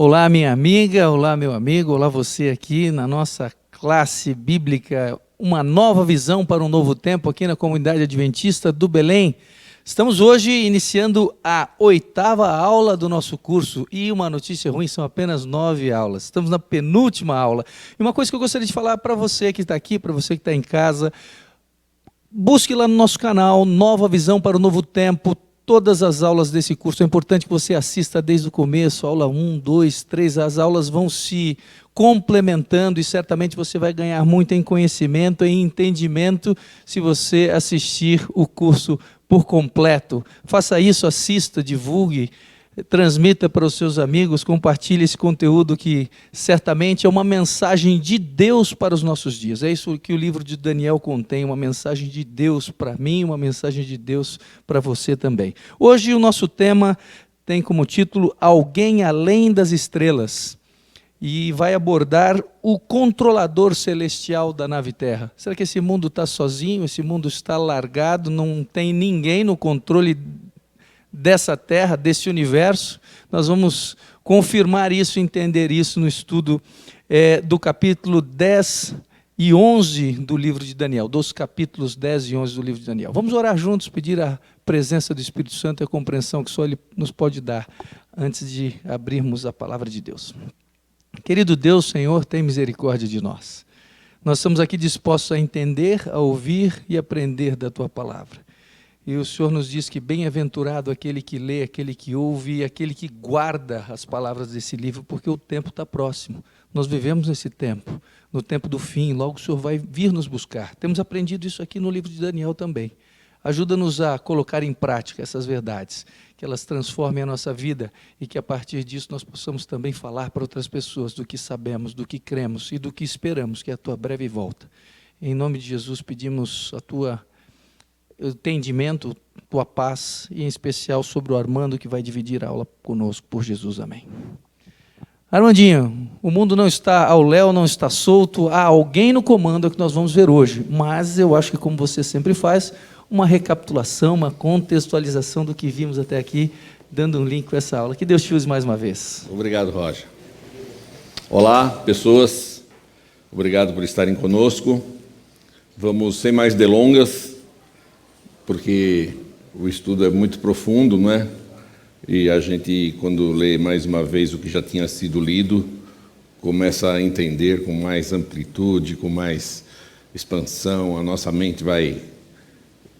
Olá, minha amiga, olá, meu amigo, olá você aqui na nossa classe bíblica, uma nova visão para um novo tempo aqui na comunidade adventista do Belém. Estamos hoje iniciando a 8ª aula do nosso curso e uma notícia ruim, são apenas 9 aulas. Estamos na penúltima aula. E uma coisa que eu gostaria de falar para você que está aqui, para você que está em casa, busque lá no nosso canal, Nova Visão para o Novo Tempo. Todas as aulas desse curso, é importante que você assista desde o começo, aula 1, 2, 3, as aulas vão se complementando e certamente você vai ganhar muito em conhecimento, em entendimento, se você assistir o curso por completo. Faça isso, assista, divulgue, transmita para os seus amigos, compartilhe esse conteúdo que certamente é uma mensagem de Deus para os nossos dias. É isso que o livro de Daniel contém, uma mensagem de Deus para mim, uma mensagem de Deus para você também. Hoje o nosso tema tem como título Alguém Além das Estrelas e vai abordar o controlador celestial da nave Terra. Será que esse mundo está sozinho? Esse mundo está largado? Não tem ninguém no controle dessa terra, desse universo? Nós vamos confirmar isso, entender isso no estudo do capítulo 10 e 11 do livro de Daniel, dos capítulos 10 e 11 do livro de Daniel. Vamos orar juntos, pedir a presença do Espírito Santo e a compreensão que só Ele nos pode dar antes de abrirmos a palavra de Deus. Querido Deus, Senhor, tem misericórdia de nós. Nós estamos aqui dispostos a entender, a ouvir e aprender da Tua palavra. E o Senhor nos diz que bem-aventurado aquele que lê, aquele que ouve e aquele que guarda as palavras desse livro, porque o tempo está próximo. Nós vivemos nesse tempo, no tempo do fim, logo o Senhor vai vir nos buscar. Temos aprendido isso aqui no livro de Daniel também. Ajuda-nos a colocar em prática essas verdades, que elas transformem a nossa vida e que a partir disso nós possamos também falar para outras pessoas do que sabemos, do que cremos e do que esperamos, que é a Tua breve volta. Em nome de Jesus pedimos a Tua entendimento, Tua paz, e em especial sobre o Armando, que vai dividir a aula conosco, por Jesus, amém. Armandinho, o mundo não está ao léu, não está solto, há alguém no comando, é o que nós vamos ver hoje, mas eu acho que, como você sempre faz, uma recapitulação, uma contextualização do que vimos até aqui, dando um link com essa aula. Que Deus te use mais uma vez. Obrigado, Roger. Olá, pessoas, obrigado por estarem conosco. Vamos, sem mais delongas, porque o estudo é muito profundo, não é? E a gente, quando lê mais uma vez o que já tinha sido lido, começa a entender com mais amplitude, com mais expansão, a nossa mente vai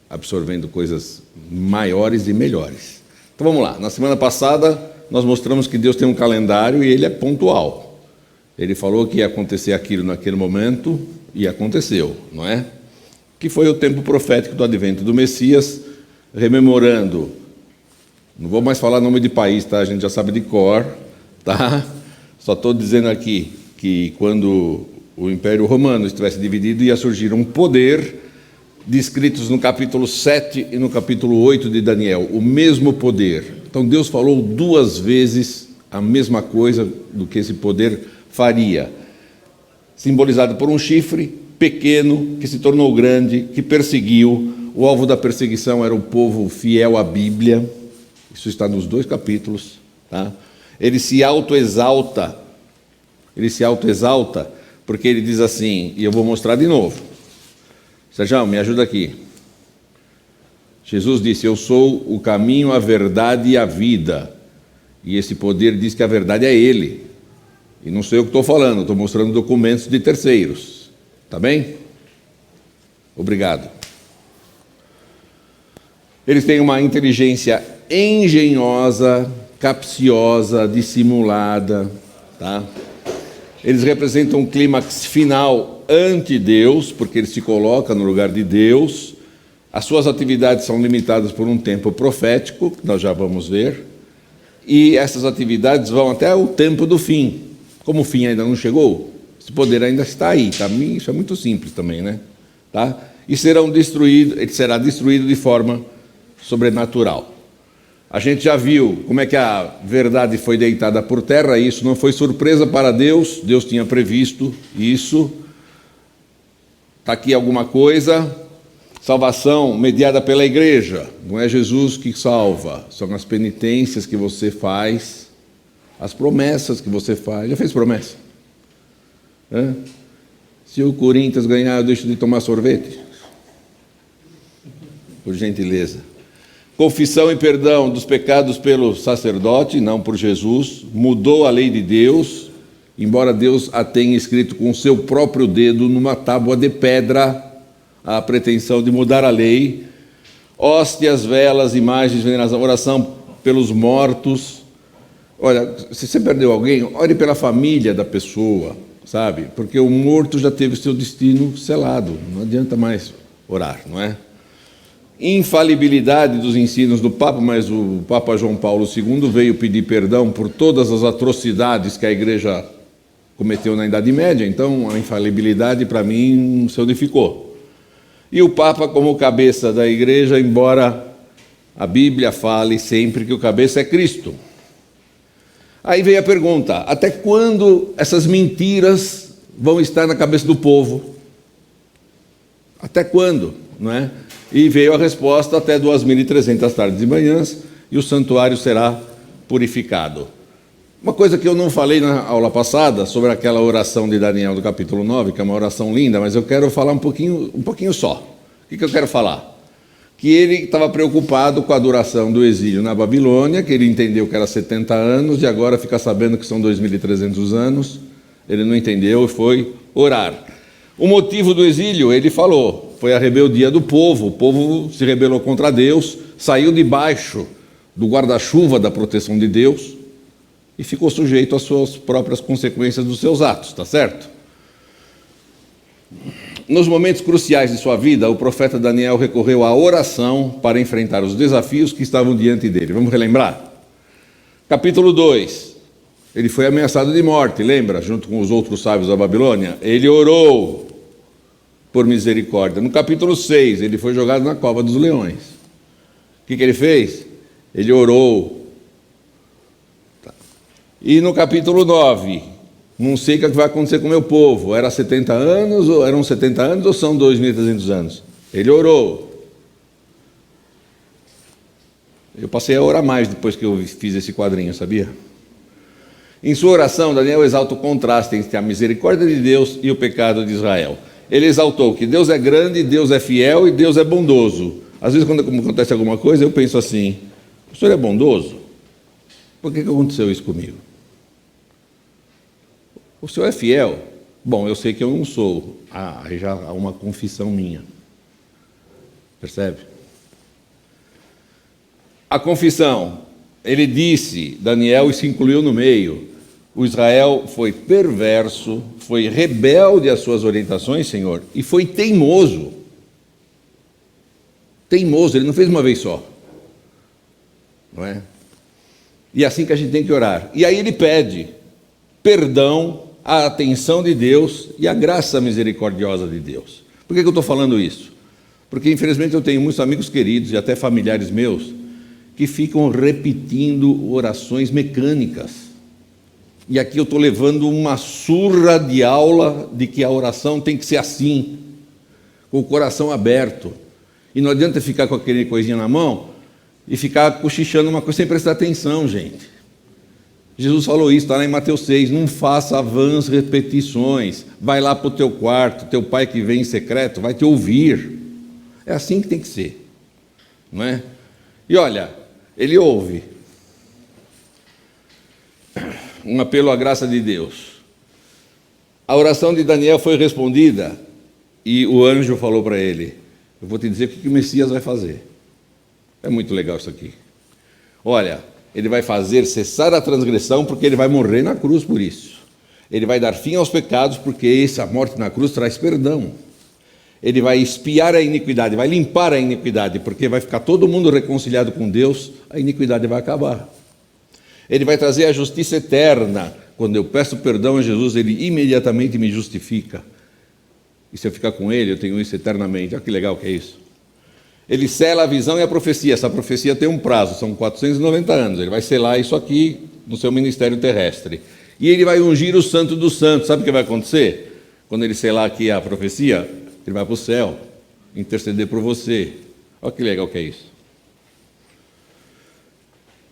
absorvendo coisas maiores e melhores. Então vamos lá, na semana passada nós mostramos que Deus tem um calendário e Ele é pontual. Ele falou que ia acontecer aquilo naquele momento e aconteceu, não é? Que foi o tempo profético do advento do Messias, rememorando, não vou mais falar nome de país, tá? A gente já sabe de cor, tá? Só estou dizendo aqui que quando o Império Romano estivesse dividido, ia surgir um poder, descritos no capítulo 7 e no capítulo 8 de Daniel, o mesmo poder. Então Deus falou 2 vezes a mesma coisa do que esse poder faria, simbolizado por um chifre pequeno, que se tornou grande, que perseguiu. O alvo da perseguição era o povo fiel à Bíblia. Isso está nos 2 capítulos. Tá? Ele se autoexalta, porque ele diz assim, e eu vou mostrar de novo. Sérgio, me ajuda aqui. Jesus disse, eu sou o caminho, a verdade e a vida. E esse poder diz que a verdade é Ele. E não sou eu que estou falando, estou mostrando documentos de terceiros. Tá bem? Obrigado. Eles têm uma inteligência engenhosa, capciosa, dissimulada, tá? Eles representam um clímax final ante-Deus, porque ele se coloca no lugar de Deus. As suas atividades são limitadas por um tempo profético, que nós já vamos ver, e essas atividades vão até o tempo do fim. Como o fim ainda não chegou, esse poder ainda está aí, tá? Isso é muito simples também, né? Tá? E ele será destruído de forma sobrenatural. A gente já viu como é que a verdade foi deitada por terra, isso não foi surpresa para Deus, Deus tinha previsto isso. Está aqui alguma coisa, salvação mediada pela igreja, não é Jesus que salva, são as penitências que você faz, as promessas que você faz. Já fez promessa? Hã? Se o Corinthians ganhar, eu deixo de tomar sorvete? Por gentileza. Confissão e perdão dos pecados pelo sacerdote, não por Jesus. Mudou a lei de Deus, embora Deus a tenha escrito com o seu próprio dedo numa tábua de pedra, a pretensão de mudar a lei. Hóstias, velas, imagens, veneração, oração pelos mortos. Olha, se você perdeu alguém, ore pela família da pessoa, sabe? Porque o morto já teve o seu destino selado, não adianta mais orar, não é? Infalibilidade dos ensinos do Papa, mas o Papa João Paulo II veio pedir perdão por todas as atrocidades que a Igreja cometeu na Idade Média, então a infalibilidade para mim se unificou. E o Papa como cabeça da Igreja, embora a Bíblia fale sempre que o cabeça é Cristo. Aí veio a pergunta, até quando essas mentiras vão estar na cabeça do povo? Até quando, não é? E veio a resposta, até 2.300 tardes e manhãs, e o santuário será purificado. Uma coisa que eu não falei na aula passada, sobre aquela oração de Daniel do capítulo 9, que é uma oração linda, mas eu quero falar um pouquinho só. O que eu quero falar? Que ele estava preocupado com a duração do exílio na Babilônia, que ele entendeu que era 70 anos, e agora fica sabendo que são 2.300 anos. Ele não entendeu e foi orar. O motivo do exílio, ele falou, foi a rebeldia do povo. O povo se rebelou contra Deus, saiu debaixo do guarda-chuva da proteção de Deus e ficou sujeito às suas próprias consequências dos seus atos, tá certo? Nos momentos cruciais de sua vida, o profeta Daniel recorreu à oração para enfrentar os desafios que estavam diante dele. Vamos relembrar? Capítulo 2. Ele foi ameaçado de morte, lembra? Junto com os outros sábios da Babilônia. Ele orou por misericórdia. No capítulo 6, ele foi jogado na cova dos leões. O que ele fez? Ele orou. E no capítulo 9, não sei o que vai acontecer com o meu povo. Eram 70 anos ou são 2.300 anos? Ele orou. Eu passei a orar mais depois que eu fiz esse quadrinho, sabia? Em sua oração, Daniel exalta o contraste entre a misericórdia de Deus e o pecado de Israel. Ele exaltou que Deus é grande, Deus é fiel e Deus é bondoso. Às vezes, quando acontece alguma coisa, eu penso assim, o Senhor é bondoso? Por que aconteceu isso comigo? O Senhor é fiel? Bom, eu sei que eu não sou. Aí já há uma confissão minha. Percebe? A confissão, ele disse, Daniel, e se incluiu no meio, o Israel foi perverso, foi rebelde às suas orientações, Senhor, e foi teimoso. Teimoso, ele não fez uma vez só. Não é? E é assim que a gente tem que orar. E aí ele pede perdão, a atenção de Deus e a graça misericordiosa de Deus. Por que eu estou falando isso? Porque, infelizmente, eu tenho muitos amigos queridos e até familiares meus que ficam repetindo orações mecânicas. E aqui eu estou levando uma surra de aula de que a oração tem que ser assim, com o coração aberto. E não adianta ficar com aquele coisinha na mão e ficar cochichando uma coisa sem prestar atenção, gente. Jesus falou isso, está lá em Mateus 6, não faça vãs repetições, vai lá para o teu quarto, teu pai que vem em secreto vai te ouvir. É assim que tem que ser, não é? E olha, ele ouve. Um apelo à graça de Deus. A oração de Daniel foi respondida e o anjo falou para ele, eu vou te dizer o que o Messias vai fazer. É muito legal isso aqui. Olha, ele vai fazer cessar a transgressão porque ele vai morrer na cruz por isso. Ele vai dar fim aos pecados porque essa morte na cruz traz perdão. Ele vai expiar a iniquidade, vai limpar a iniquidade, porque vai ficar todo mundo reconciliado com Deus, a iniquidade vai acabar. Ele vai trazer a justiça eterna. Quando eu peço perdão a Jesus, ele imediatamente me justifica. E se eu ficar com ele, eu tenho isso eternamente. Olha que legal que é isso. Ele sela a visão e a profecia. Essa profecia tem um prazo, são 490 anos. Ele vai selar isso aqui no seu ministério terrestre. E ele vai ungir o santo dos santos. Sabe o que vai acontecer? Quando ele selar aqui a profecia, ele vai para o céu, interceder por você. Olha que legal que é isso.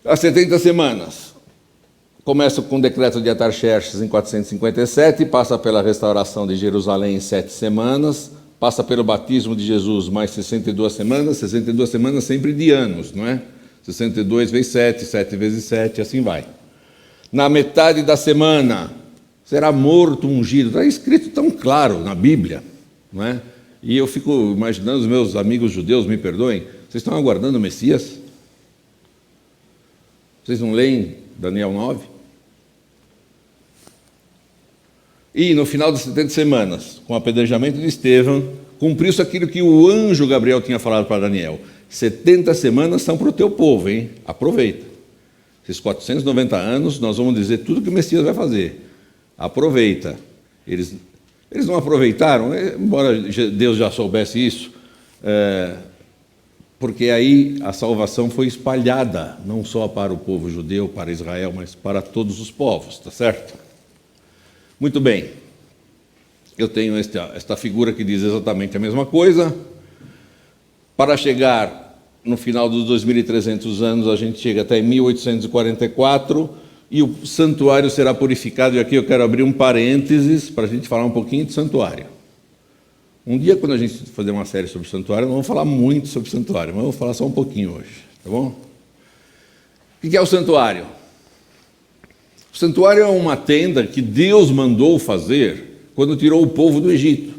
As 70 semanas Começa com o decreto de Artaxerxes em 457, passa pela restauração de Jerusalém em 7 semanas, passa pelo batismo de Jesus mais 62 semanas sempre de anos, não é? 62 vezes 7, 7 vezes 7, assim vai. Na metade da semana, será morto, ungido. Está escrito tão claro na Bíblia, não é? E eu fico imaginando, os meus amigos judeus, me perdoem, vocês estão aguardando o Messias? Vocês não leem Daniel 9? E no final das 70 semanas, com o apedrejamento de Estevão, cumpriu-se aquilo que o anjo Gabriel tinha falado para Daniel. 70 semanas são para o teu povo, hein? Aproveita. Esses 490 anos, nós vamos dizer tudo que o Messias vai fazer. Aproveita. Eles não aproveitaram, embora Deus já soubesse isso, porque aí a salvação foi espalhada, não só para o povo judeu, para Israel, mas para todos os povos, tá certo? Muito bem. Eu tenho esta figura que diz exatamente a mesma coisa. Para chegar no final dos 2.300 anos, a gente chega até 1844, e o santuário será purificado. E aqui eu quero abrir um parênteses para a gente falar um pouquinho de santuário. Um dia, quando a gente fazer uma série sobre santuário, não vamos falar muito sobre santuário, mas vamos falar só um pouquinho hoje, tá bom? O que é o santuário? O santuário é uma tenda que Deus mandou fazer quando tirou o povo do Egito.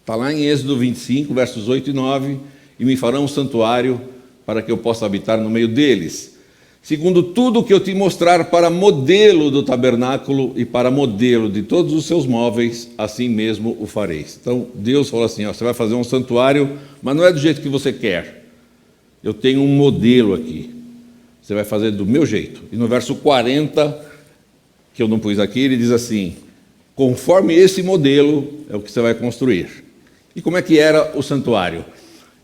Está lá em Êxodo 25, versos 8 e 9, e me farão um santuário para que eu possa habitar no meio deles, segundo tudo o que eu te mostrar, para modelo do tabernáculo e para modelo de todos os seus móveis, assim mesmo o fareis. Então Deus falou assim, ó, você vai fazer um santuário, mas não é do jeito que você quer. Eu tenho um modelo aqui, você vai fazer do meu jeito. E no verso 40, que eu não pus aqui, ele diz assim, conforme esse modelo é o que você vai construir. E como é que era o santuário?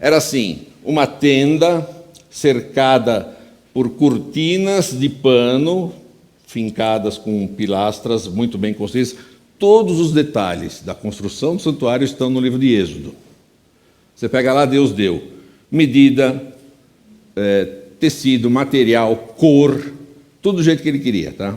Era assim, uma tenda cercada por cortinas de pano, fincadas com pilastras muito bem construídas. Todos os detalhes da construção do santuário estão no livro de Êxodo. Você pega lá, Deus deu medida, tecido, material, cor, tudo do jeito que ele queria, tá?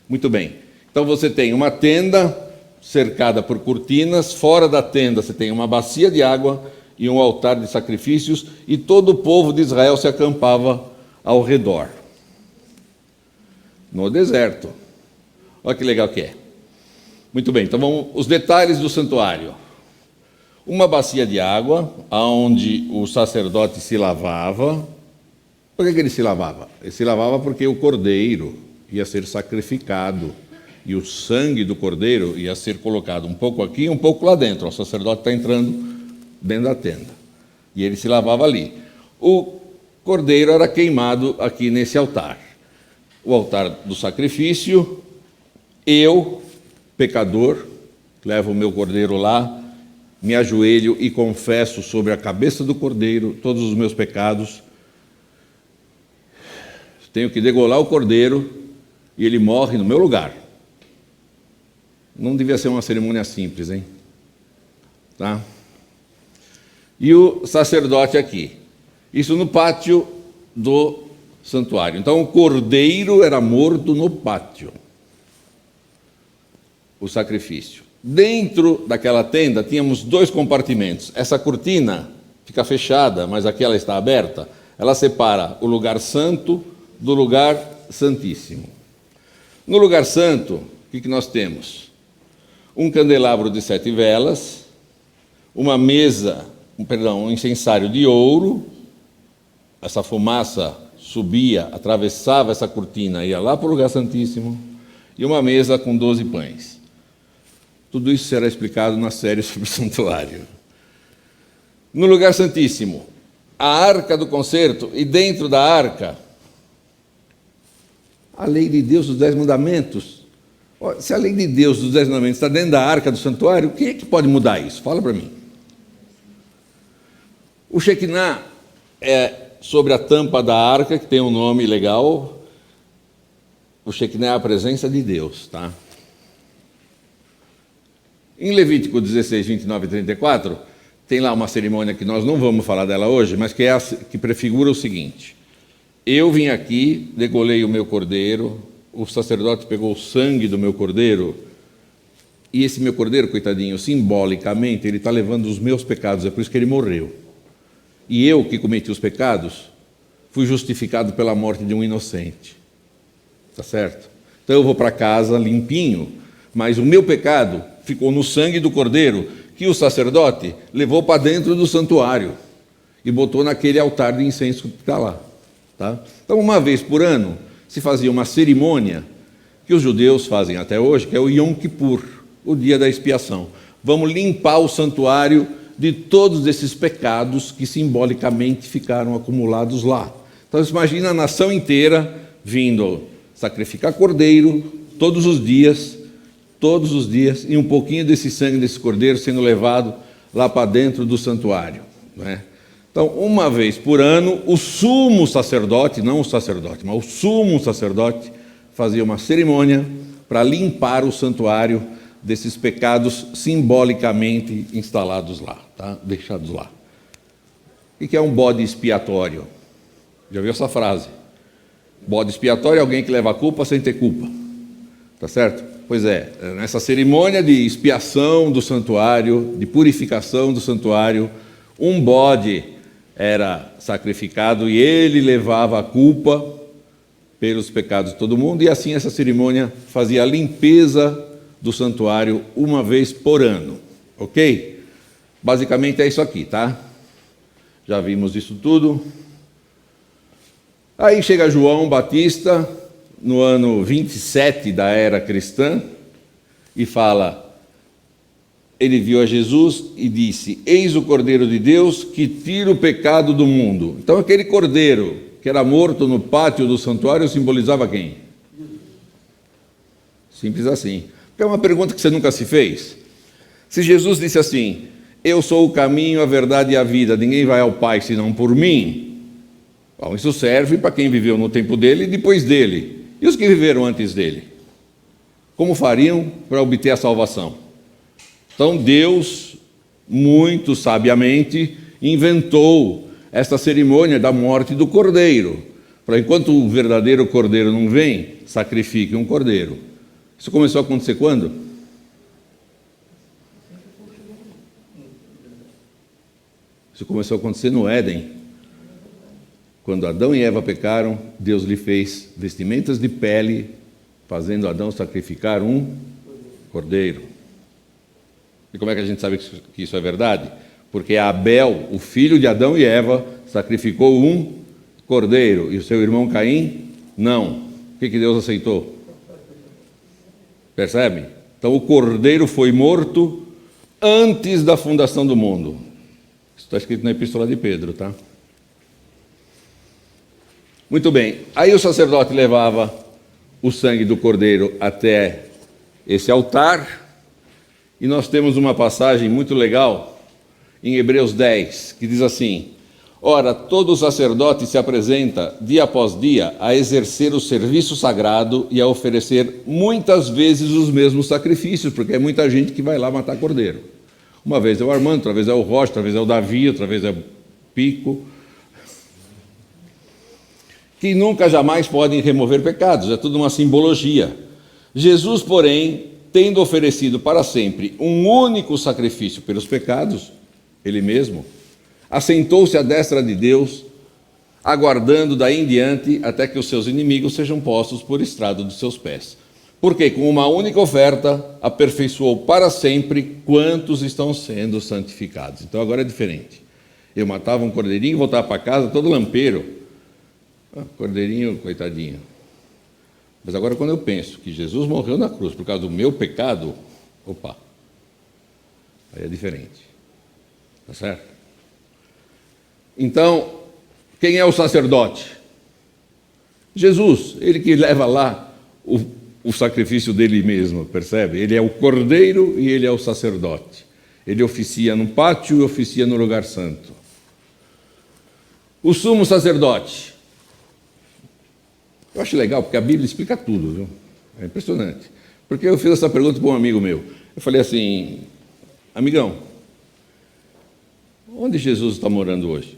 Muito bem. Então você tem uma tenda cercada por cortinas, fora da tenda você tem uma bacia de água e um altar de sacrifícios, e todo o povo de Israel se acampava ao redor. No deserto. Olha que legal que é. Muito bem, então vamos os detalhes do santuário. Uma bacia de água, onde o sacerdote se lavava. Por que ele se lavava? Ele se lavava porque o cordeiro ia ser sacrificado, e o sangue do cordeiro ia ser colocado um pouco aqui e um pouco lá dentro. O sacerdote está entrando dentro da tenda, e ele se lavava ali. O cordeiro era queimado aqui nesse altar. O altar do sacrifício, eu, pecador, levo o meu cordeiro lá, me ajoelho e confesso sobre a cabeça do cordeiro todos os meus pecados. Tenho que degolar o cordeiro e ele morre no meu lugar. Não devia ser uma cerimônia simples, hein? Tá? E o sacerdote aqui. Isso no pátio do santuário. Então o cordeiro era morto no pátio. O sacrifício. Dentro daquela tenda tínhamos 2 compartimentos. Essa cortina fica fechada, mas aqui ela está aberta. Ela separa o lugar santo do lugar santíssimo. No lugar santo, o que nós temos? Um candelabro de 7 velas, uma mesa, um incensário de ouro. Essa fumaça subia, atravessava essa cortina, ia lá para o lugar santíssimo, e uma mesa com 12 pães. Tudo isso será explicado na série sobre o santuário. No lugar santíssimo, a arca do concerto, e dentro da arca, a lei de Deus dos 10 mandamentos. Se a lei de Deus dos 10 mandamentos está dentro da arca do santuário, quem é que pode mudar isso? Fala para mim. O Shekinah é sobre a tampa da arca, que tem um nome legal. O Shekinah é a presença de Deus, tá? Em Levítico 16, 29 e 34, tem lá uma cerimônia que nós não vamos falar dela hoje, mas que prefigura o seguinte: eu vim aqui, degolei o meu cordeiro, o sacerdote pegou o sangue do meu cordeiro, e esse meu cordeiro, coitadinho, simbolicamente, ele está levando os meus pecados, é por isso que ele morreu. E eu, que cometi os pecados, fui justificado pela morte de um inocente. Está certo? Então eu vou para casa limpinho, mas o meu pecado ficou no sangue do cordeiro, que o sacerdote levou para dentro do santuário e botou naquele altar de incenso que está lá. Tá? Então, uma vez por ano, se fazia uma cerimônia que os judeus fazem até hoje, que é o Yom Kippur, o dia da expiação. Vamos limpar o santuário de todos esses pecados que simbolicamente ficaram acumulados lá. Então, você imagina a nação inteira vindo sacrificar cordeiro todos os dias, e um pouquinho desse sangue desse cordeiro sendo levado lá para dentro do santuário. Não é? Então, uma vez por ano, o sumo sacerdote, não o sacerdote, mas o sumo sacerdote, fazia uma cerimônia para limpar o santuário desses pecados simbolicamente instalados lá, tá? Deixados lá. O que é um bode expiatório? Já viu essa frase? Bode expiatório é alguém que leva a culpa sem ter culpa. Tá certo? Pois é, nessa cerimônia de expiação do santuário, de purificação do santuário, um bode era sacrificado e ele levava a culpa pelos pecados de todo mundo, e assim essa cerimônia fazia a limpeza do santuário uma vez por ano. Ok? Basicamente é isso aqui, tá? Já vimos isso tudo. Aí chega João Batista, no ano 27 da era cristã, e fala, ele viu a Jesus e disse, eis o Cordeiro de Deus que tira o pecado do mundo. Então aquele cordeiro que era morto no pátio do santuário simbolizava quem? Simples assim. É uma pergunta que você nunca se fez. Se Jesus disse assim, eu sou o caminho, a verdade e a vida, ninguém vai ao Pai senão por mim. Bom, isso serve para quem viveu no tempo dele e depois dele. E os que viveram antes dele? Como fariam para obter a salvação? Então Deus, muito sabiamente, inventou esta cerimônia da morte do cordeiro. Para enquanto o verdadeiro cordeiro não vem, sacrifique um cordeiro. Isso começou a acontecer quando? Isso começou a acontecer no Éden. Quando Adão e Eva pecaram, Deus lhe fez vestimentas de pele, fazendo Adão sacrificar um cordeiro. E como é que a gente sabe que isso é verdade? Porque Abel, o filho de Adão e Eva, sacrificou um cordeiro, e o seu irmão Caim, não. O que Deus aceitou? Percebe? Então o cordeiro foi morto antes da fundação do mundo. Isso está escrito na Epístola de Pedro, tá? Muito bem, aí o sacerdote levava o sangue do cordeiro até esse altar, e nós temos uma passagem muito legal em Hebreus 10, que diz assim, ora, todo sacerdote se apresenta dia após dia a exercer o serviço sagrado e a oferecer muitas vezes os mesmos sacrifícios, porque é muita gente que vai lá matar cordeiro. Uma vez é o Armando, outra vez é o Rocha, outra vez é o Davi, outra vez é o Pico, que nunca jamais podem remover pecados, é tudo uma simbologia. Jesus, porém, tendo oferecido para sempre um único sacrifício pelos pecados, ele mesmo, assentou-se à destra de Deus, aguardando daí em diante até que os seus inimigos sejam postos por estrado dos seus pés. Porque com uma única oferta aperfeiçoou para sempre quantos estão sendo santificados. Então agora é diferente. Eu matava um cordeirinho e voltava para casa todo lampeiro. Cordeirinho, coitadinho. Mas agora quando eu penso que Jesus morreu na cruz por causa do meu pecado, opa, aí é diferente. Tá certo? Então, quem é o sacerdote? Jesus, ele que leva lá o sacrifício dele mesmo, percebe? Ele é o cordeiro e ele é o sacerdote. Ele oficia no pátio e oficia no lugar santo. O sumo sacerdote. Eu acho legal, porque a Bíblia explica tudo, viu? É impressionante. Porque eu fiz essa pergunta para um amigo meu. Eu falei assim, amigão, onde Jesus está morando hoje?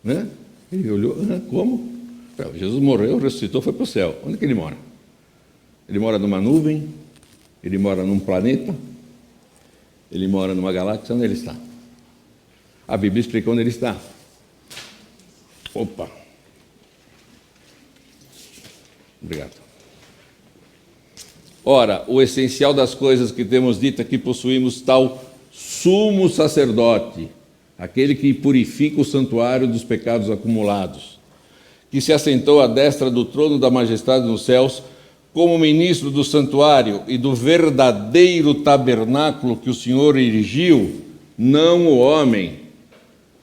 Né? Ele olhou, como? Jesus morreu, ressuscitou, foi para o céu. Onde que ele mora? Ele mora numa nuvem? Ele mora num planeta? Ele mora numa galáxia? Onde ele está? A Bíblia explica onde ele está. Opa! Obrigado. Ora, o essencial das coisas que temos dito aqui, possuímos tal sumo sacerdote, aquele que purifica o santuário dos pecados acumulados, que se assentou à destra do trono da majestade nos céus, como ministro do santuário e do verdadeiro tabernáculo que o Senhor erigiu, não o homem.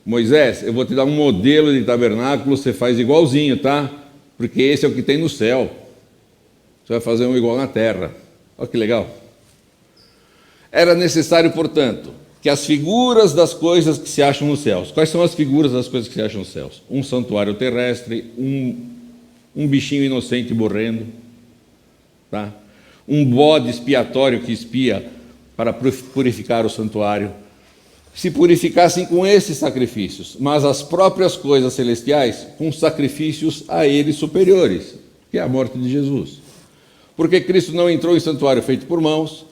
Moisés, eu vou te dar um modelo de tabernáculo, você faz igualzinho, tá? Porque esse é o que tem no céu. Você vai fazer um igual na terra. Olha que legal. Era necessário, portanto, que as figuras das coisas que se acham nos céus. Quais são as figuras das coisas que se acham nos céus? Um santuário terrestre, um bichinho inocente morrendo, tá? Um bode expiatório que expia para purificar o santuário. Se purificassem com esses sacrifícios, mas as próprias coisas celestiais com sacrifícios a eles superiores, que é a morte de Jesus. Porque Cristo não entrou em santuário feito por mãos,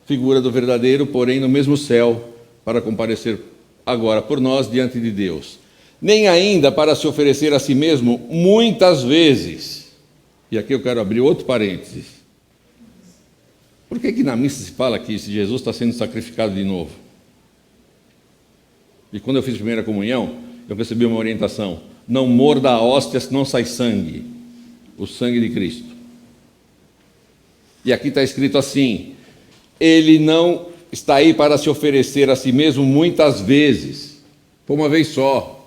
figura do verdadeiro, porém no mesmo céu, para comparecer agora por nós diante de Deus. Nem ainda para se oferecer a si mesmo muitas vezes. E aqui eu quero abrir outro parênteses. Por que na missa se fala que Jesus está sendo sacrificado de novo? E quando eu fiz a primeira comunhão, eu recebi uma orientação: não morda a hóstia, senão sai sangue, o sangue de Cristo. E aqui está escrito assim: ele não está aí para se oferecer a si mesmo muitas vezes, foi uma vez só.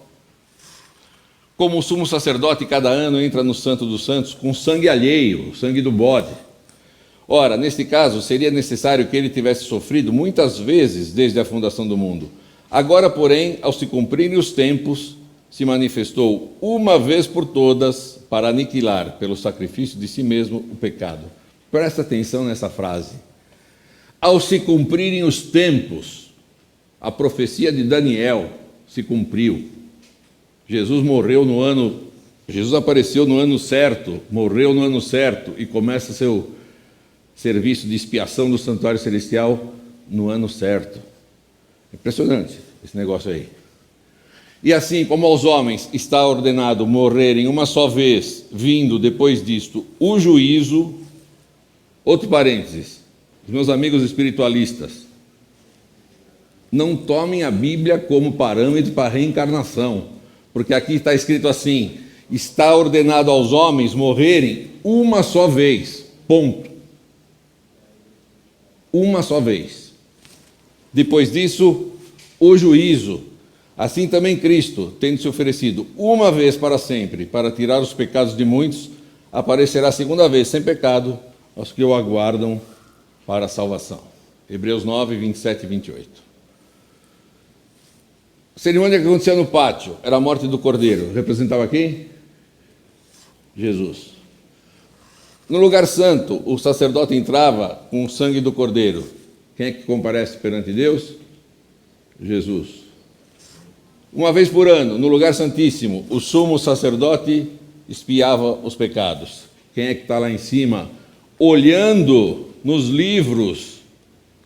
Como o sumo sacerdote cada ano entra no Santo dos Santos com sangue alheio, o sangue do bode. Ora, neste caso, seria necessário que ele tivesse sofrido muitas vezes desde a fundação do mundo. Agora, porém, ao se cumprirem os tempos, se manifestou uma vez por todas para aniquilar, pelo sacrifício de si mesmo, o pecado. Presta atenção nessa frase. Ao se cumprirem os tempos, a profecia de Daniel se cumpriu. Jesus apareceu no ano certo, morreu no ano certo e começa seu serviço de expiação do santuário celestial no ano certo. Impressionante esse negócio aí. E assim como aos homens está ordenado morrerem uma só vez, vindo depois disto o juízo. Outro parênteses, os meus amigos espiritualistas, não tomem a Bíblia como parâmetro para a reencarnação, porque aqui está escrito assim: está ordenado aos homens morrerem uma só vez, ponto. Uma só vez. Depois disso, o juízo. Assim também Cristo, tendo se oferecido uma vez para sempre, para tirar os pecados de muitos, aparecerá a segunda vez, sem pecado, aos que o aguardam para a salvação. Hebreus 9, 27 e 28. A cerimônia que acontecia no pátio era a morte do cordeiro. Representava quem? Jesus. No lugar santo, o sacerdote entrava com o sangue do cordeiro. Quem é que comparece perante Deus? Jesus. Uma vez por ano, no lugar santíssimo, o sumo sacerdote expiava os pecados. Quem é que está lá em cima, olhando nos livros?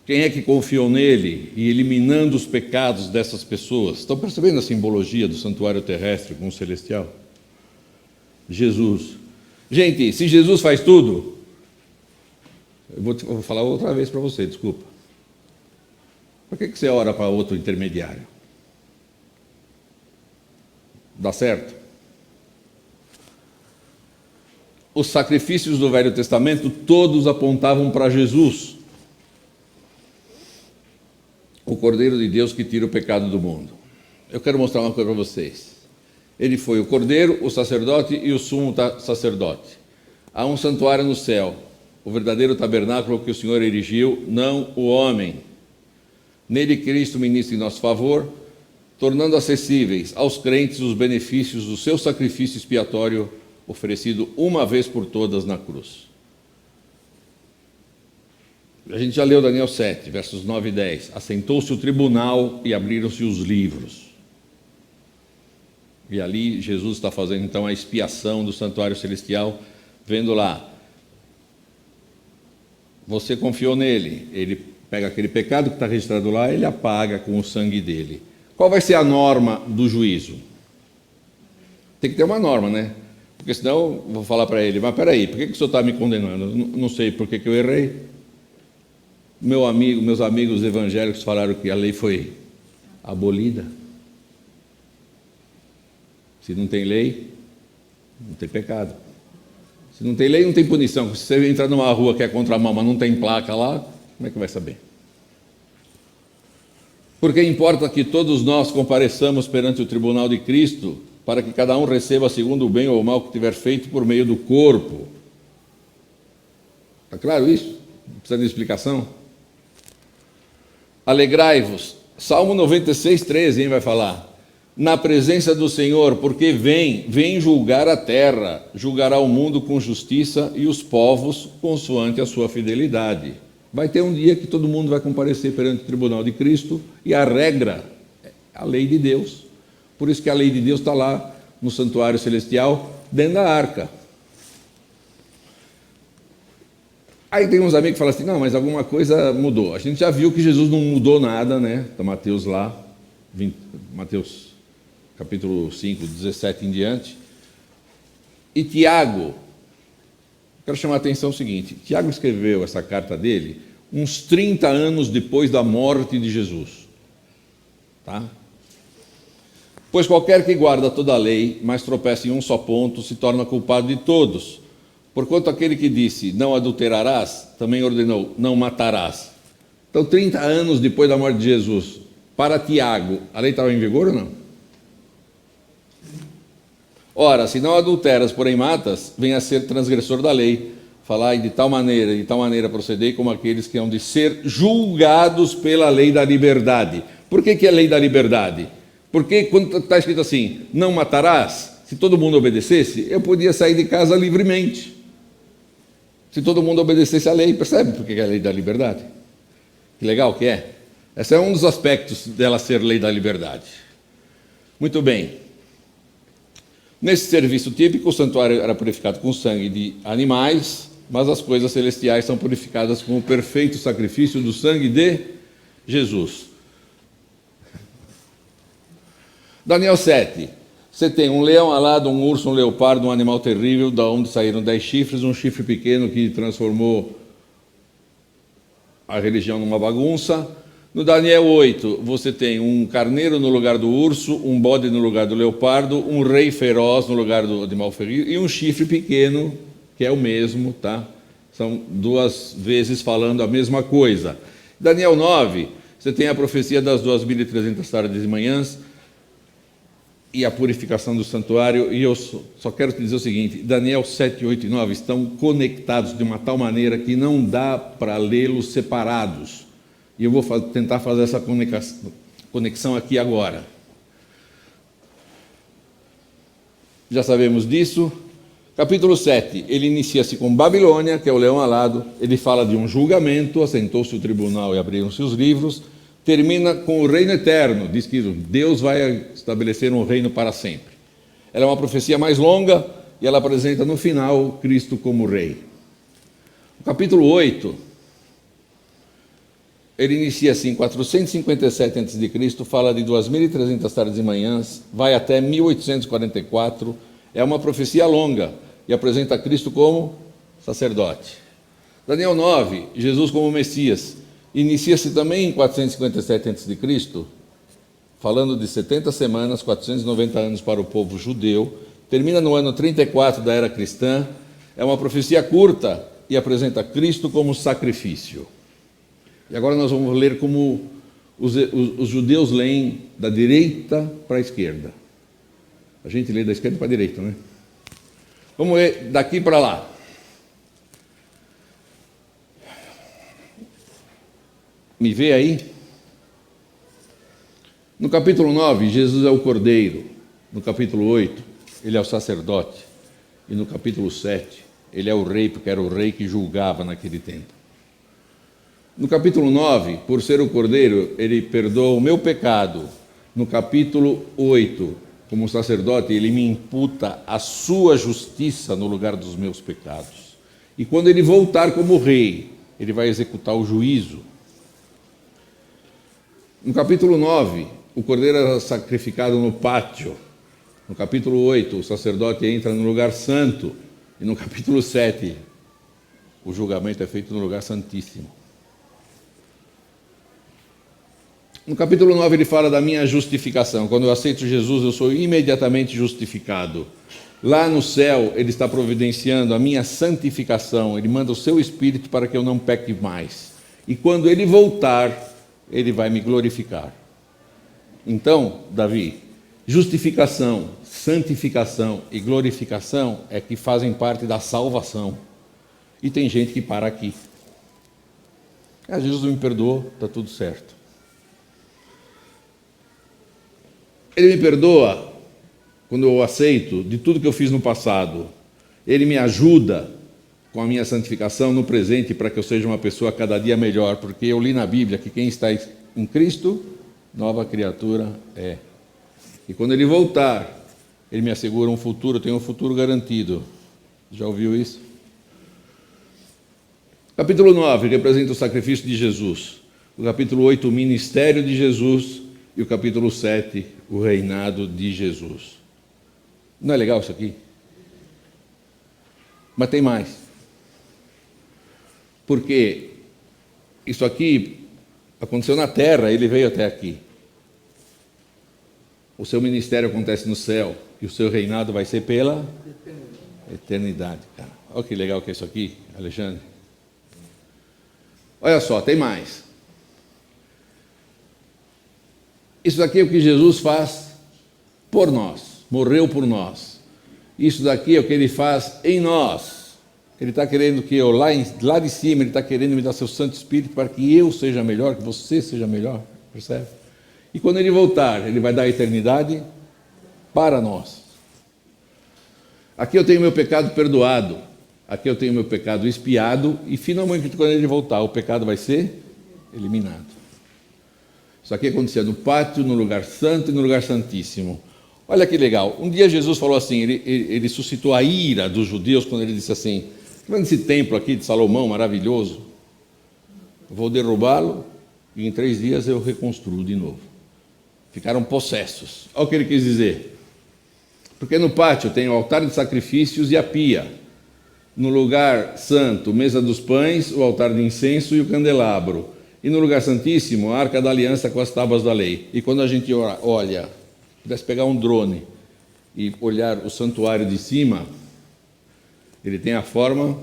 Quem é que confiou nele e eliminando os pecados dessas pessoas? Estão percebendo a simbologia do santuário terrestre com o celestial? Jesus. Gente, se Jesus faz tudo, eu vou falar outra vez para você, desculpa. Por que você ora para outro intermediário? Dá certo? Os sacrifícios do Velho Testamento todos apontavam para Jesus, o Cordeiro de Deus que tira o pecado do mundo. Eu quero mostrar uma coisa para vocês. Ele foi o Cordeiro, o sacerdote e o sumo sacerdote. Há um santuário no céu, o verdadeiro tabernáculo que o Senhor erigiu, não o homem. Nele Cristo ministra em nosso favor, tornando acessíveis aos crentes os benefícios do seu sacrifício expiatório oferecido uma vez por todas na cruz. A gente já leu Daniel 7, versos 9 e 10. Assentou-se o tribunal e abriram-se os livros. E ali Jesus está fazendo então a expiação do santuário celestial, vendo lá. Você confiou nele, ele pega aquele pecado que está registrado lá, ele apaga com o sangue dele. Qual vai ser a norma do juízo? Tem que ter uma norma, né? Porque senão eu vou falar para ele, mas peraí, por que o senhor está me condenando? Não sei por que eu errei. Meus amigos evangélicos falaram que a lei foi abolida. Se não tem lei, não tem pecado. Se não tem lei, não tem punição. Se você entrar numa rua que é contramão, mas não tem placa lá, como é que vai saber? Porque importa que todos nós compareçamos perante o tribunal de Cristo, para que cada um receba segundo o bem ou o mal que tiver feito por meio do corpo. Está claro isso? Não precisa de explicação? Alegrai-vos. Salmo 96, 13, vai falar. Na presença do Senhor, porque vem julgar a terra, julgará o mundo com justiça e os povos consoante a sua fidelidade. Vai ter um dia que todo mundo vai comparecer perante o tribunal de Cristo e a regra é a lei de Deus. Por isso que a lei de Deus está lá no santuário celestial, dentro da arca. Aí tem uns amigos que falam assim, não, mas alguma coisa mudou. A gente já viu que Jesus não mudou nada, né? Está Mateus lá, Mateus capítulo 5, 17 em diante. E Tiago, quero chamar a atenção o seguinte, Tiago escreveu essa carta dele uns 30 anos depois da morte de Jesus. Tá? Pois qualquer que guarda toda a lei, mas tropeça em um só ponto, se torna culpado de todos. Porquanto aquele que disse, não adulterarás, também ordenou, não matarás. Então, 30 anos depois da morte de Jesus, para Tiago, a lei estava em vigor ou não? Ora, se não adulteras, porém matas, venha a ser transgressor da lei. Falai de tal maneira procedei como aqueles que hão de ser julgados pela lei da liberdade. Por que é a lei da liberdade? Porque quando está escrito assim, não matarás, se todo mundo obedecesse, eu podia sair de casa livremente. Se todo mundo obedecesse à lei, percebe por que é a lei da liberdade? Que legal que é. Esse é um dos aspectos dela ser lei da liberdade. Muito bem. Nesse serviço típico, o santuário era purificado com sangue de animais, mas as coisas celestiais são purificadas com o perfeito sacrifício do sangue de Jesus. Daniel 7. Você tem um leão alado, um urso, um leopardo, um animal terrível, da onde saíram 10 chifres, um chifre pequeno que transformou a religião numa bagunça. No Daniel 8, você tem um carneiro no lugar do urso, um bode no lugar do leopardo, um rei feroz no lugar do animal feroz e um chifre pequeno, que é o mesmo, tá? São duas vezes falando a mesma coisa. Daniel 9, você tem a profecia das 2.300 tardes e manhãs e a purificação do santuário, e eu só quero te dizer o seguinte, Daniel 7, 8 e 9 estão conectados de uma tal maneira que não dá para lê-los separados. E eu vou tentar fazer essa conexão aqui agora. Já sabemos disso. Capítulo 7, ele inicia-se com Babilônia, que é o leão alado. Ele fala de um julgamento, assentou-se o tribunal e abriram-se os livros. Termina com o reino eterno. Diz que Deus vai estabelecer um reino para sempre. Ela é uma profecia mais longa e ela apresenta no final Cristo como rei. O capítulo 8... ele inicia assim, 457 a.C., fala de 2.300 tardes e manhãs, vai até 1844, é uma profecia longa, e apresenta Cristo como sacerdote. Daniel 9, Jesus como Messias, inicia-se também em 457 a.C., falando de 70 semanas, 490 anos para o povo judeu, termina no ano 34 da era cristã, é uma profecia curta, e apresenta Cristo como sacrifício. E agora nós vamos ler como os judeus leem da direita para a esquerda. A gente lê da esquerda para a direita, né? Vamos ler daqui para lá. Me vê aí? No capítulo 9, Jesus é o Cordeiro. No capítulo 8, ele é o sacerdote. E no capítulo 7, ele é o rei, porque era o rei que julgava naquele tempo. No capítulo 9, por ser o Cordeiro, ele perdoa o meu pecado. No capítulo 8, como sacerdote, ele me imputa a sua justiça no lugar dos meus pecados. E quando ele voltar como rei, ele vai executar o juízo. No capítulo 9, o cordeiro era sacrificado no pátio. No capítulo 8, o sacerdote entra no lugar santo. E no capítulo 7, o julgamento é feito no lugar santíssimo. No capítulo 9 ele fala da minha justificação. Quando eu aceito Jesus, eu sou imediatamente justificado. Lá no céu, ele está providenciando a minha santificação. Ele manda o seu Espírito para que eu não peque mais. E quando ele voltar, ele vai me glorificar. Então, Davi, justificação, santificação e glorificação é que fazem parte da salvação. E tem gente que para aqui. Jesus me perdoou, está tudo certo. Ele me perdoa quando eu aceito de tudo que eu fiz no passado. Ele me ajuda com a minha santificação no presente para que eu seja uma pessoa cada dia melhor, porque eu li na Bíblia que quem está em Cristo, nova criatura é. E quando ele voltar, ele me assegura um futuro, eu tenho um futuro garantido. Já ouviu isso? Capítulo 9 representa o sacrifício de Jesus. O capítulo 8, o ministério de Jesus. E o capítulo 7, o reinado de Jesus. Não é legal isso aqui? Mas tem mais. Porque isso aqui aconteceu na terra, ele veio até aqui. O seu ministério acontece no céu e o seu reinado vai ser pela eternidade. Cara. Olha que legal que é isso aqui, Alexandre. Olha só, tem mais. Isso daqui é o que Jesus faz por nós, morreu por nós. Isso daqui é o que ele faz em nós. Ele está querendo que eu, lá de cima, ele está querendo me dar seu Santo Espírito para que eu seja melhor, que você seja melhor, percebe? E quando ele voltar, ele vai dar a eternidade para nós. Aqui eu tenho meu pecado perdoado, aqui eu tenho meu pecado expiado, e finalmente, quando ele voltar, o pecado vai ser eliminado. Isso aqui acontecia no pátio, no lugar santo e no lugar santíssimo. Olha que legal. Um dia Jesus falou assim, ele suscitou a ira dos judeus quando ele disse assim, vendo esse templo aqui de Salomão maravilhoso, vou derrubá-lo e em 3 dias eu reconstruo de novo. Ficaram possessos. Olha o que ele quis dizer. Porque no pátio tem o altar de sacrifícios e a pia. No lugar santo, mesa dos pães, o altar de incenso e o candelabro. E no lugar santíssimo, a arca da aliança com as tábuas da lei. E quando a gente olha, pudesse pegar um drone e olhar o santuário de cima, ele tem a forma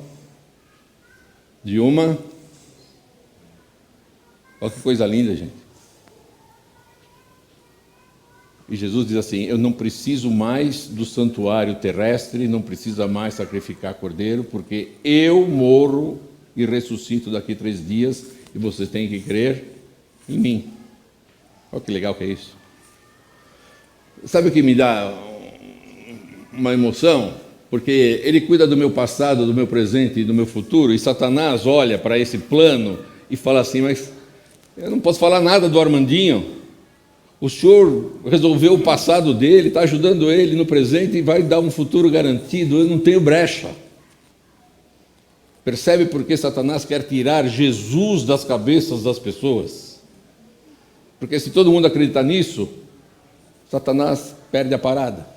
de uma... Olha que coisa linda, gente. E Jesus diz assim, eu não preciso mais do santuário terrestre, não precisa mais sacrificar cordeiro, porque eu morro e ressuscito daqui 3 dias, e vocês têm que crer em mim. Olha que legal que é isso. Sabe o que me dá uma emoção? Porque ele cuida do meu passado, do meu presente e do meu futuro, e Satanás olha para esse plano e fala assim, mas eu não posso falar nada do Armandinho. O senhor resolveu o passado dele, está ajudando ele no presente e vai dar um futuro garantido, eu não tenho brecha. Percebe por que Satanás quer tirar Jesus das cabeças das pessoas? Porque se todo mundo acreditar nisso, Satanás perde a parada.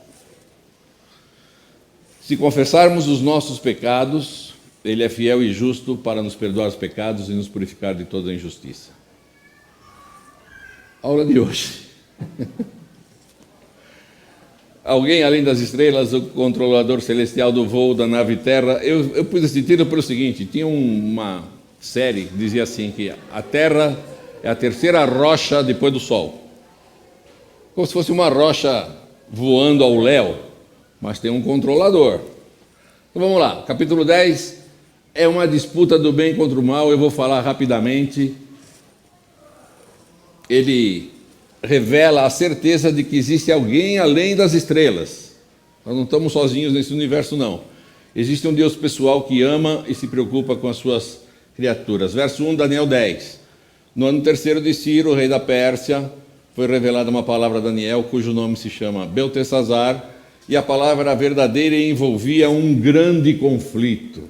Se confessarmos os nossos pecados, ele é fiel e justo para nos perdoar os pecados e nos purificar de toda a injustiça. Aula de hoje. Alguém além das estrelas, o controlador celestial do voo da nave Terra. Eu pus esse título pelo seguinte, tinha uma série que dizia assim, que a Terra é a terceira rocha depois do Sol. Como se fosse uma rocha voando ao léu, mas tem um controlador. Então vamos lá, capítulo 10 é uma disputa do bem contra o mal, eu vou falar rapidamente. Ele revela a certeza de que existe alguém além das estrelas. Nós não estamos sozinhos nesse universo, não. Existe um Deus pessoal que ama e se preocupa com as suas criaturas. Verso 1, Daniel 10. No ano 3º de Ciro, rei da Pérsia, foi revelada uma palavra a Daniel, cujo nome se chama Beltesazar, e a palavra era verdadeira e envolvia um grande conflito.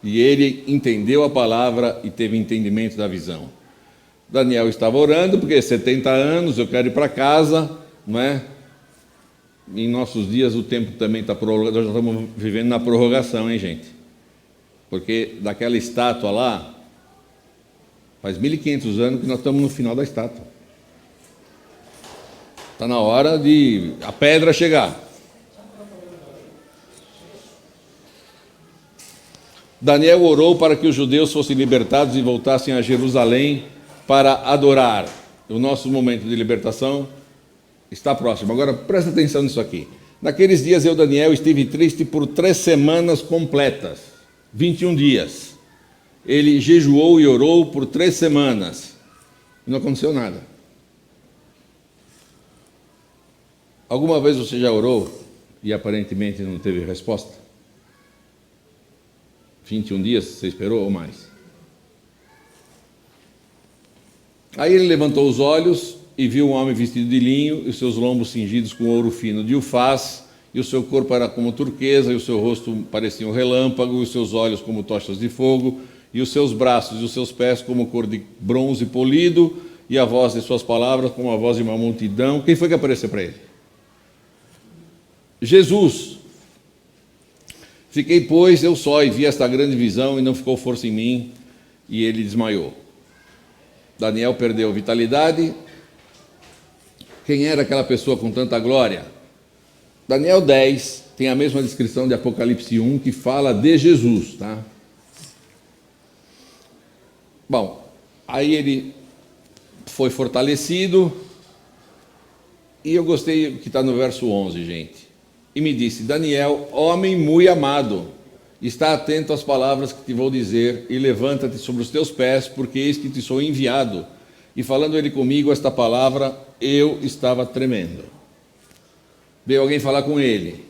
E ele entendeu a palavra e teve entendimento da visão. Daniel estava orando, porque 70 anos, eu quero ir para casa, não é? Em nossos dias o tempo também está prorrogado, nós já estamos vivendo na prorrogação, hein, gente? Porque daquela estátua lá, faz 1500 anos que nós estamos no final da estátua. Está na hora de a pedra chegar. Daniel orou para que os judeus fossem libertados e voltassem a Jerusalém para adorar. O nosso momento de libertação está próximo. Agora, presta atenção nisso aqui. Naqueles dias, eu, Daniel, estive triste por 3 semanas completas, 21 dias. Ele jejuou e orou por 3 semanas. E não aconteceu nada. Alguma vez você já orou e aparentemente não teve resposta? 21 dias você esperou ou mais? Aí ele levantou os olhos e viu um homem vestido de linho, e os seus lombos cingidos com ouro fino de ufaz, e o seu corpo era como turquesa, e o seu rosto parecia um relâmpago, e os seus olhos como tochas de fogo, e os seus braços e os seus pés como cor de bronze polido, e a voz de suas palavras como a voz de uma multidão. Quem foi que apareceu para ele? Jesus. Fiquei, pois, eu só, e vi esta grande visão, e não ficou força em mim, e ele desmaiou. Daniel perdeu vitalidade. Quem era aquela pessoa com tanta glória? Daniel 10 tem a mesma descrição de Apocalipse 1, que fala de Jesus, tá? Bom, aí ele foi fortalecido, e eu gostei que está no verso 11, gente. E me disse: Daniel, homem muito amado, está atento às palavras que te vou dizer, e levanta-te sobre os teus pés, porque eis que te sou enviado. E falando ele comigo esta palavra, eu estava tremendo. Veio alguém falar com ele,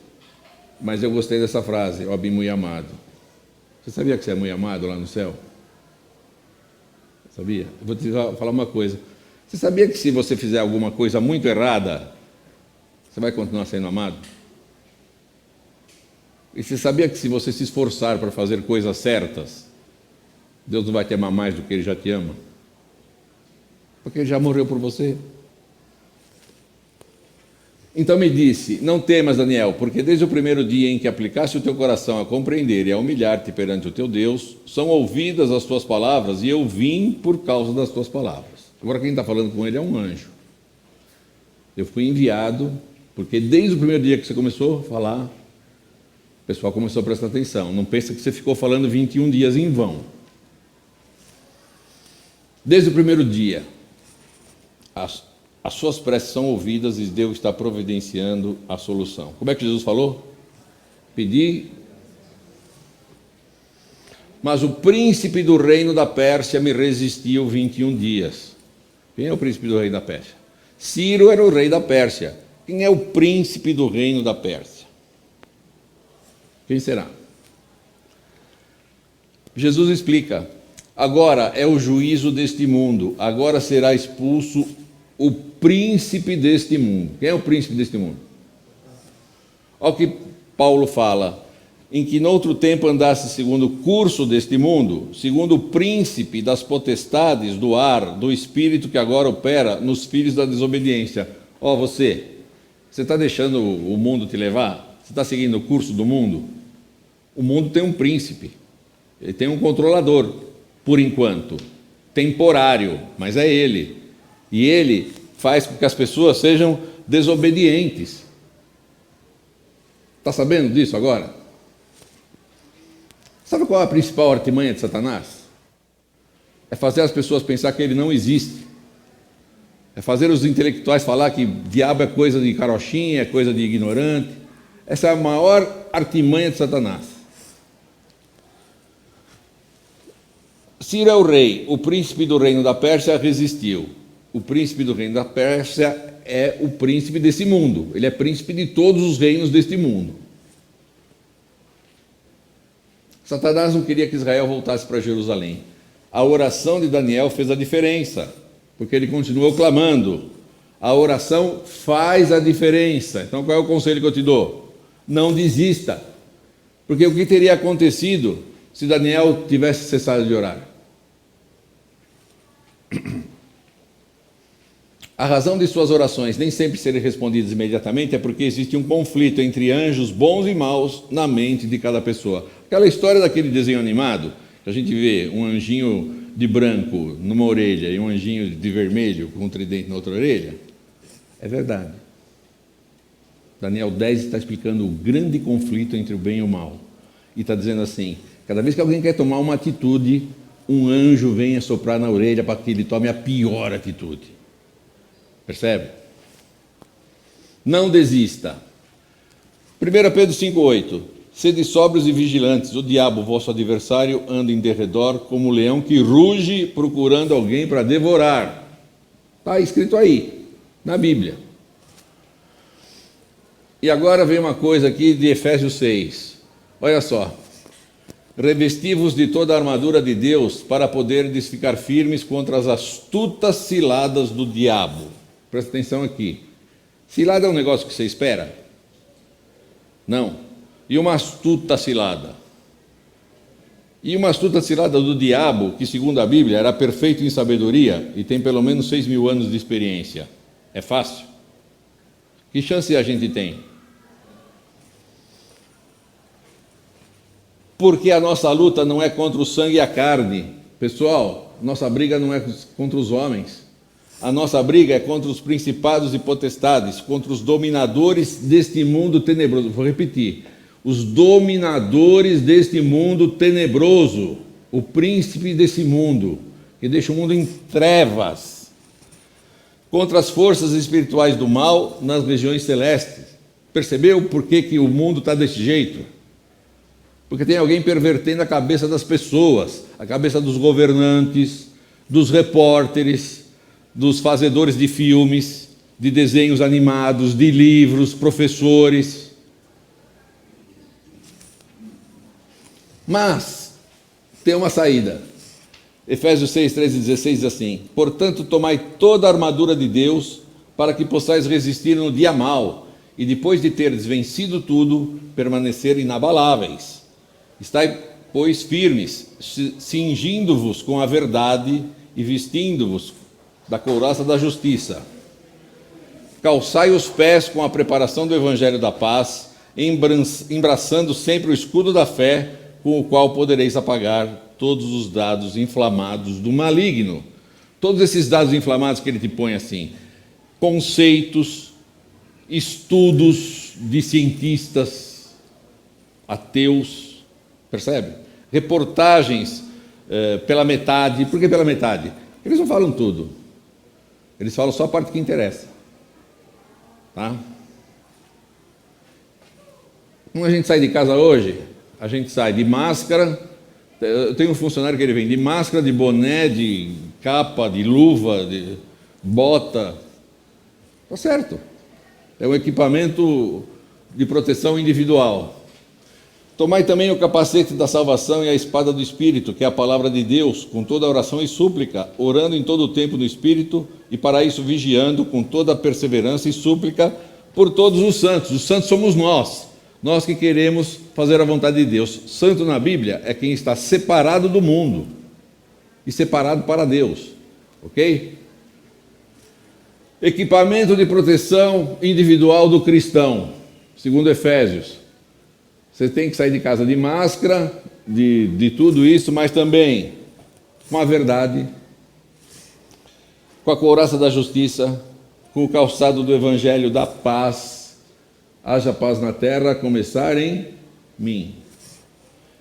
mas eu gostei dessa frase: homem muito amado. Você sabia que você é muito amado lá no céu? Sabia? Eu vou te falar uma coisa. Você sabia que se você fizer alguma coisa muito errada, você vai continuar sendo amado? E você sabia que se você se esforçar para fazer coisas certas, Deus não vai te amar mais do que Ele já te ama? Porque Ele já morreu por você. Então me disse: não temas, Daniel, porque desde o primeiro dia em que aplicaste o teu coração a compreender e a humilhar-te perante o teu Deus, são ouvidas as tuas palavras, e eu vim por causa das tuas palavras. Agora quem está falando com ele é um anjo. Eu fui enviado, porque desde o primeiro dia que você começou a falar, o pessoal começou a prestar atenção. Não pensa que você ficou falando 21 dias em vão. Desde o primeiro dia, as suas preces são ouvidas e Deus está providenciando a solução. Como é que Jesus falou? Pedi. Mas o príncipe do reino da Pérsia me resistiu 21 dias. Quem é o príncipe do reino da Pérsia? Ciro era o rei da Pérsia. Quem é o príncipe do reino da Pérsia? Quem será? Jesus explica: agora é o juízo deste mundo, agora será expulso o príncipe deste mundo. Quem é o príncipe deste mundo? Olha o que Paulo fala: em que noutro tempo andasse segundo o curso deste mundo, segundo o príncipe das potestades do ar, do espírito que agora opera nos filhos da desobediência. Ó, você está deixando o mundo te levar? Você está seguindo o curso do mundo? O mundo tem um príncipe, ele tem um controlador, por enquanto, temporário, mas é ele. E ele faz com que as pessoas sejam desobedientes. Está sabendo disso agora? Sabe qual é a principal artimanha de Satanás? É fazer as pessoas pensar que ele não existe. É fazer os intelectuais falar que diabo é coisa de carochinha, é coisa de ignorante. Essa é a maior artimanha de Satanás. Ciro é o rei, o príncipe do reino da Pérsia resistiu. O príncipe do reino da Pérsia é o príncipe desse mundo. Ele é príncipe de todos os reinos deste mundo. Satanás não queria que Israel voltasse para Jerusalém. A oração de Daniel fez a diferença. porque ele continuou clamando. A oração faz a diferença. Então, qual é o conselho que eu te dou? Não desista. Porque o que teria acontecido se Daniel tivesse cessado de orar? A razão de suas orações nem sempre serem respondidas imediatamente é porque existe um conflito entre anjos bons e maus na mente de cada pessoa. Aquela história daquele desenho animado, que a gente vê um anjinho de branco numa orelha e um anjinho de vermelho com um tridente na outra orelha, é verdade. Daniel 10 está explicando o grande conflito entre o bem e o mal. E está dizendo assim, cada vez que alguém quer tomar uma atitude, um anjo vem assoprar na orelha para que ele tome a pior atitude. Percebe? Não desista. 1 Pedro 5,8. Sede sóbrios e vigilantes, o diabo, vosso adversário, anda em derredor como um leão que ruge procurando alguém para devorar. Está escrito aí, na Bíblia. E agora vem uma coisa aqui de Efésios 6. Olha só. Revesti-vos de toda a armadura de Deus para poderdes ficar firmes contra as astutas ciladas do diabo. Presta atenção aqui. Cilada é um negócio que você espera? Não. E uma astuta cilada? E uma astuta cilada do diabo, que segundo a Bíblia era perfeito em sabedoria e tem pelo menos 6.000 anos de experiência. É fácil? Que chance a gente tem? Porque a nossa luta não é contra o sangue e a carne. Pessoal, nossa briga não é contra os homens. A nossa briga é contra os principados e potestades, contra os dominadores deste mundo tenebroso. Vou repetir. Os dominadores deste mundo tenebroso. O príncipe desse mundo, que deixa o mundo em trevas. Contra as forças espirituais do mal nas regiões celestes. Percebeu por que o mundo está desse jeito? Porque tem alguém pervertendo a cabeça das pessoas, a cabeça dos governantes, dos repórteres, dos fazedores de filmes, de desenhos animados, de livros, professores. Mas tem uma saída. Efésios 6, 13 e 16 diz assim: portanto, tomai toda a armadura de Deus, para que possais resistir no dia mau, e depois de teres vencido tudo, permanecer inabaláveis. Estai, pois, firmes, cingindo-vos com a verdade e vestindo-vos da couraça da justiça. Calçai os pés com a preparação do evangelho da paz, embraçando sempre o escudo da fé, com o qual podereis apagar todos os dados inflamados do maligno. Todos esses dados inflamados que ele te põe assim, conceitos, estudos de cientistas, ateus, percebe? Reportagens pela metade. Por que pela metade? Eles não falam tudo. Eles falam só a parte que interessa. Tá? Quando a gente sai de casa hoje, a gente sai de máscara. Eu tenho um funcionário que ele vem de máscara, de boné, de capa, de luva, de bota. Tá certo. É um equipamento de proteção individual. Tomai também o capacete da salvação e a espada do Espírito, que é a palavra de Deus, com toda a oração e súplica, orando em todo o tempo no Espírito, e para isso vigiando com toda a perseverança e súplica por todos os santos. Os santos somos nós que queremos fazer a vontade de Deus. Santo na Bíblia é quem está separado do mundo e separado para Deus, ok? Equipamento de proteção individual do cristão, segundo Efésios. Você tem que sair de casa de máscara, de tudo isso, mas também com a verdade, com a couraça da justiça, com o calçado do evangelho da paz. Haja paz na terra, a começar em mim.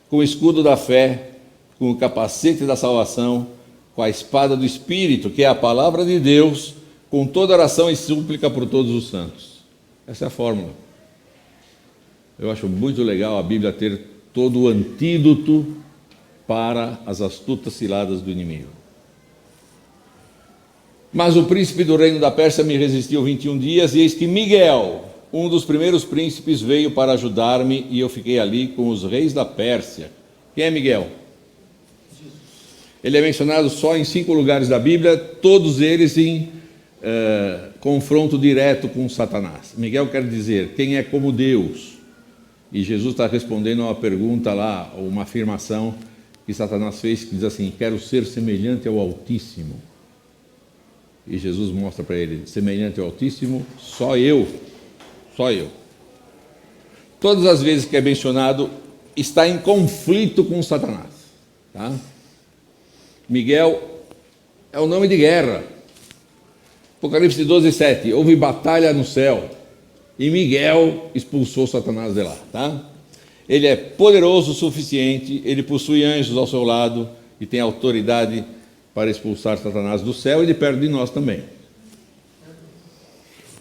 Com o escudo da fé, com o capacete da salvação, com a espada do Espírito, que é a palavra de Deus, com toda oração e súplica por todos os santos. Essa é a fórmula. Eu acho muito legal a Bíblia ter todo o antídoto para as astutas ciladas do inimigo. Mas o príncipe do reino da Pérsia me resistiu 21 dias, e eis que Miguel, um dos primeiros príncipes, veio para ajudar-me, e eu fiquei ali com os reis da Pérsia. Quem é Miguel? Ele é mencionado só em 5 lugares da Bíblia, todos eles em confronto direto com Satanás. Miguel quer dizer, quem é como Deus? E Jesus está respondendo a uma pergunta lá, uma afirmação que Satanás fez, que diz assim, quero ser semelhante ao Altíssimo. E Jesus mostra para ele, semelhante ao Altíssimo, só eu. Todas as vezes que é mencionado, está em conflito com Satanás. Tá? Miguel é o nome de guerra. Apocalipse 12:7, houve batalha no céu e Miguel expulsou Satanás de lá. Tá? Ele é poderoso o suficiente, ele possui anjos ao seu lado e tem autoridade para expulsar Satanás do céu e de perto de nós também.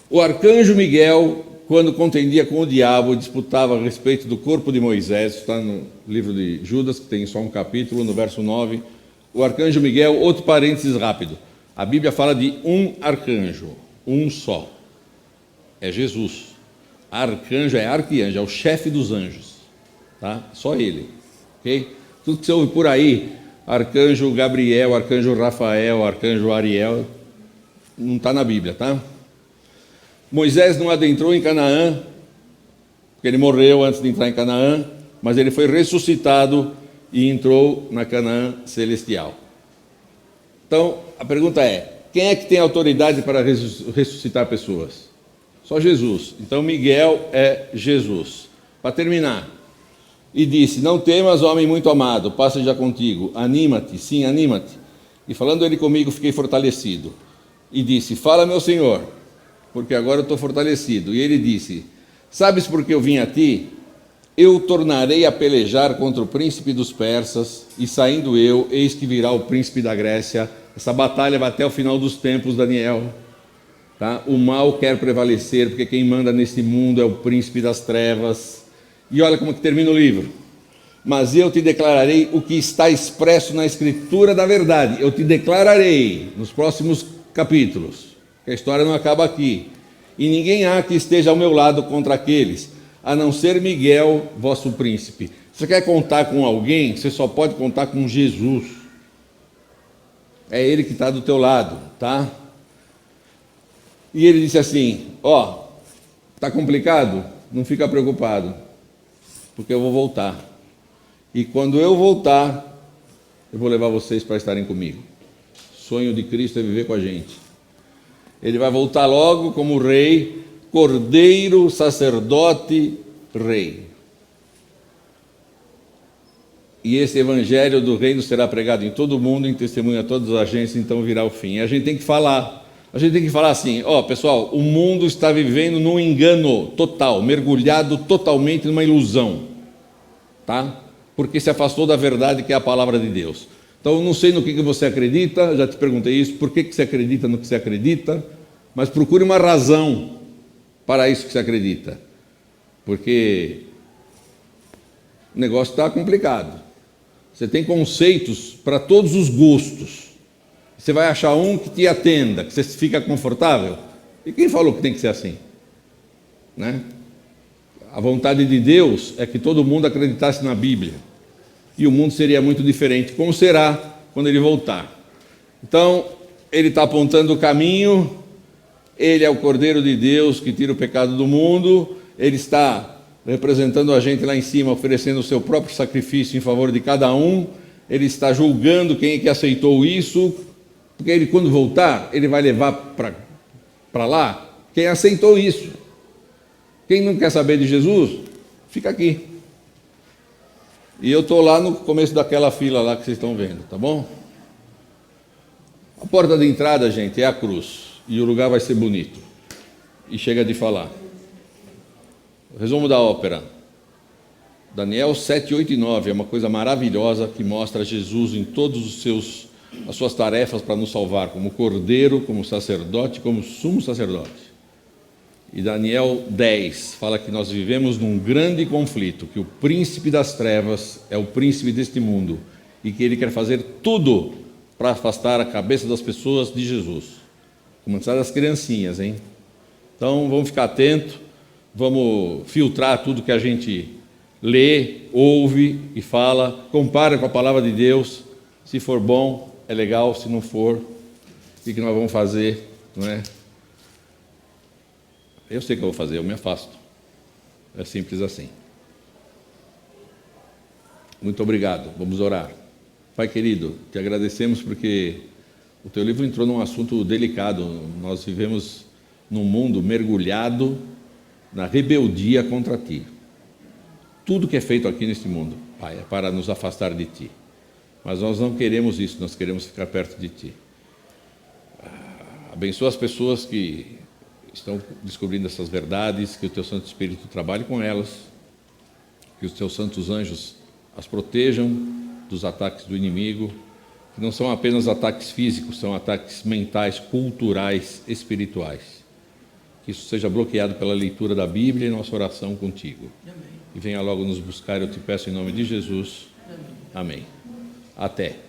O arcanjo Miguel, quando contendia com o diabo, disputava a respeito do corpo de Moisés, está no livro de Judas, que tem só um capítulo, no verso 9. O arcanjo Miguel, outro parênteses rápido, a Bíblia fala de um arcanjo, um só, é Jesus. Arcanjo é arquianjo, é o chefe dos anjos, tá? Só ele, ok? Tudo que você ouve por aí, arcanjo Gabriel, arcanjo Rafael, arcanjo Ariel, não está na Bíblia, tá? Moisés não adentrou em Canaã, porque ele morreu antes de entrar em Canaã, mas ele foi ressuscitado e entrou na Canaã celestial. Então, a pergunta é, quem é que tem autoridade para ressuscitar pessoas? Só Jesus. Então, Miguel é Jesus. Para terminar, e disse, não temas, homem muito amado, passa já contigo, anima-te, sim, anima-te. E falando ele comigo, fiquei fortalecido. E disse, fala, meu Senhor, porque agora eu estou fortalecido. E ele disse, sabes por que eu vim a ti? Eu tornarei a pelejar contra o príncipe dos persas, e saindo eu, eis que virá o príncipe da Grécia. Essa batalha vai até o final dos tempos, Daniel. Tá? O mal quer prevalecer, porque quem manda nesse mundo é o príncipe das trevas. E olha como que termina o livro. Mas eu te declararei o que está expresso na Escritura da verdade. Eu te declararei nos próximos capítulos, que a história não acaba aqui. E ninguém há que esteja ao meu lado contra aqueles, a não ser Miguel, vosso príncipe. Se você quer contar com alguém, você só pode contar com Jesus. É ele que está do teu lado, tá? E ele disse assim, está complicado? Não fica preocupado, porque eu vou voltar. E quando eu voltar, eu vou levar vocês para estarem comigo. O sonho de Cristo é viver com a gente. Ele vai voltar logo como rei, cordeiro, sacerdote, rei. E esse evangelho do reino será pregado em todo o mundo, em testemunho a todas as agências, então virá o fim. E a gente tem que falar. A gente tem que falar assim, pessoal, o mundo está vivendo num engano total, mergulhado totalmente numa ilusão, tá? Porque se afastou da verdade que é a palavra de Deus. Então, eu não sei no que você acredita, já te perguntei isso, por que você acredita no que você acredita, mas procure uma razão para isso que você acredita, porque o negócio está complicado. Você tem conceitos para todos os gostos. Você vai achar um que te atenda, que você fica confortável. E quem falou que tem que ser assim? Né? A vontade de Deus é que todo mundo acreditasse na Bíblia. E o mundo seria muito diferente. Como será quando ele voltar? Então, ele está apontando o caminho. Ele é o Cordeiro de Deus que tira o pecado do mundo. Ele está representando a gente lá em cima, oferecendo o seu próprio sacrifício em favor de cada um. Ele está julgando quem é que aceitou isso. Porque ele, quando voltar, ele vai levar para lá quem aceitou isso. Quem não quer saber de Jesus, fica aqui. E eu estou lá no começo daquela fila lá que vocês estão vendo, tá bom? A porta de entrada, gente, é a cruz. E o lugar vai ser bonito. E chega de falar. O resumo da ópera. Daniel 7, 8 e 9 é uma coisa maravilhosa que mostra Jesus em todos as suas tarefas para nos salvar, como cordeiro, como sacerdote, como sumo sacerdote. E Daniel 10 fala que nós vivemos num grande conflito, que o príncipe das trevas é o príncipe deste mundo e que ele quer fazer tudo para afastar a cabeça das pessoas de Jesus. Começar das criancinhas, hein? Então vamos ficar atentos, vamos filtrar tudo que a gente lê, ouve e fala, compara com a palavra de Deus. Se for bom, é legal. Se não for, o que nós vamos fazer? Não é? Eu sei o que eu vou fazer, eu me afasto. É simples assim. Muito obrigado. Vamos orar. Pai querido, te agradecemos porque o teu livro entrou num assunto delicado. Nós vivemos num mundo mergulhado na rebeldia contra ti. Tudo que é feito aqui neste mundo, Pai, é para nos afastar de ti. Mas nós não queremos isso, nós queremos ficar perto de ti. Abençoa as pessoas que estão descobrindo essas verdades, que o teu Santo Espírito trabalhe com elas, que os teus santos anjos as protejam dos ataques do inimigo, que não são apenas ataques físicos, são ataques mentais, culturais, espirituais. Que isso seja bloqueado pela leitura da Bíblia e nossa oração contigo. Amém. E venha logo nos buscar, eu te peço em nome de Jesus. Amém. Amém. Até.